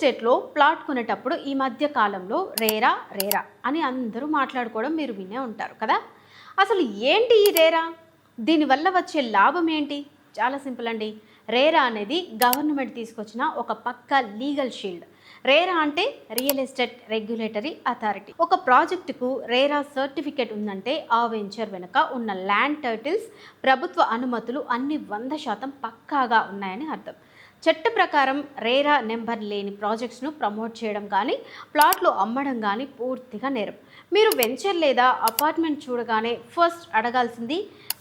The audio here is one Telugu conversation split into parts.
ఎస్టేట్లో ప్లాట్ కొనేటప్పుడు ఈ మధ్య కాలంలో రేరా రేరా అని అందరూ మాట్లాడుకోవడం మీరు వినే ఉంటారు కదా. అసలు ఏంటి ఈ రేరా? దీనివల్ల వచ్చే లాభం ఏంటి? చాలా సింపుల్ అండి. రేరా అనేది గవర్నమెంట్ తీసుకొచ్చిన ఒక పక్క లీగల్ షీల్డ్. రేరా అంటే రియల్ ఎస్టేట్ రెగ్యులేటరీ అథారిటీ. ఒక ప్రాజెక్టుకు రేరా సర్టిఫికేట్ ఉందంటే ఆ వెంచర్ వెనుక ఉన్న ల్యాండ్ టైటిల్స్, ప్రభుత్వ అనుమతులు అన్ని 100% పక్కాగా ఉన్నాయని అర్థం. చట్ట ప్రకారం రేరా నెంబర్ లేని ప్రాజెక్ట్స్ను ప్రమోట్ చేయడం కానీ, ప్లాట్లు అమ్మడం కానీ పూర్తిగా నేరం. మీరు వెంచర్ లేదా అపార్ట్మెంట్ చూడగానే ఫస్ట్ అడగాల్సింది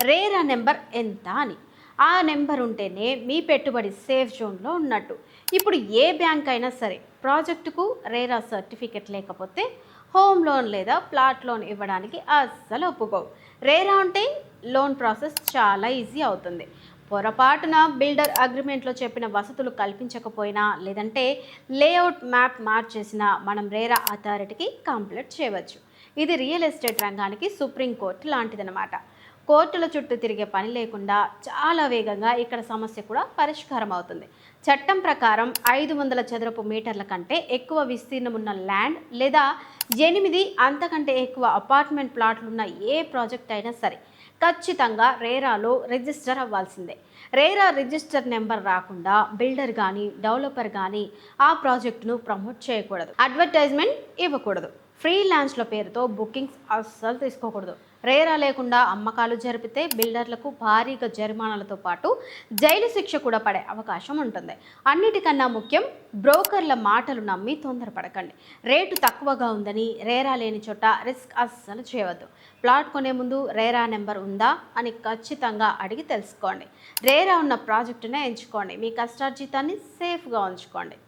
రేరా నెంబర్ ఎంత అని. ఆ నెంబర్ ఉంటేనే మీ పెట్టుబడి సేఫ్ జోన్లో ఉన్నట్టు. ఇప్పుడు ఏ బ్యాంక్ అయినా సరే ప్రాజెక్టుకు రేరా సర్టిఫికెట్ లేకపోతే హోమ్ లోన్ లేదా ప్లాట్ లోన్ ఇవ్వడానికి అస్సలు ఒప్పుకోవు. రేరా ఉంటే లోన్ ప్రాసెస్ చాలా ఈజీ అవుతుంది. పొరపాటున బిల్డర్ అగ్రిమెంట్లో చెప్పిన వసతులు కల్పించకపోయినా, లేదంటే లేఅవుట్ మ్యాప్ మార్చేసినా మనం రేరా అథారిటీకి కంప్లైంట్ చేయవచ్చు. ఇది రియల్ ఎస్టేట్ రంగానికి సుప్రీంకోర్టు లాంటిదన్నమాట. కోర్టుల చుట్టూ తిరిగే పని లేకుండా చాలా వేగంగా ఇక్కడ సమస్య కూడా పరిష్కారం అవుతుంది. చట్టం ప్రకారం 500 చదరపు మీటర్ల కంటే ఎక్కువ విస్తీర్ణం ఉన్న ల్యాండ్ లేదా 8 అంతకంటే ఎక్కువ అపార్ట్మెంట్ ప్లాట్లున్న ఏ ప్రాజెక్ట్ అయినా సరే ఖచ్చితంగా రేరాలో రిజిస్టర్ అవ్వాల్సిందే. రేరా రిజిస్టర్ నెంబర్ రాకుండా బిల్డర్ కానీ డెవలపర్ కానీ ఆ ప్రాజెక్టును ప్రమోట్ చేయకూడదు, అడ్వర్టైజ్మెంట్ ఇవ్వకూడదు, ఫ్రీలాన్స్ల పేరుతో బుకింగ్స్ అస్సలు తీసుకోకూడదు. రేరా లేకుండా అమ్మకాలు జరిపితే బిల్డర్లకు భారీగా జరిమానాలతో పాటు జైలు శిక్ష కూడా పడే అవకాశం ఉంటుంది. అన్నిటికన్నా ముఖ్యం, బ్రోకర్ల మాటలు నమ్మి తొందరపడకండి. రేటు తక్కువగా ఉందని రేరా లేని చోట రిస్క్ అస్సలు చేయవద్దు. ప్లాట్ కొనే ముందు రేరా నెంబర్ ఉందా అని ఖచ్చితంగా అడిగి తెలుసుకోండి. రేరా ఉన్న ప్రాజెక్టునే ఎంచుకోండి. మీ కష్టార్జితాన్ని సేఫ్గా ఉంచుకోండి.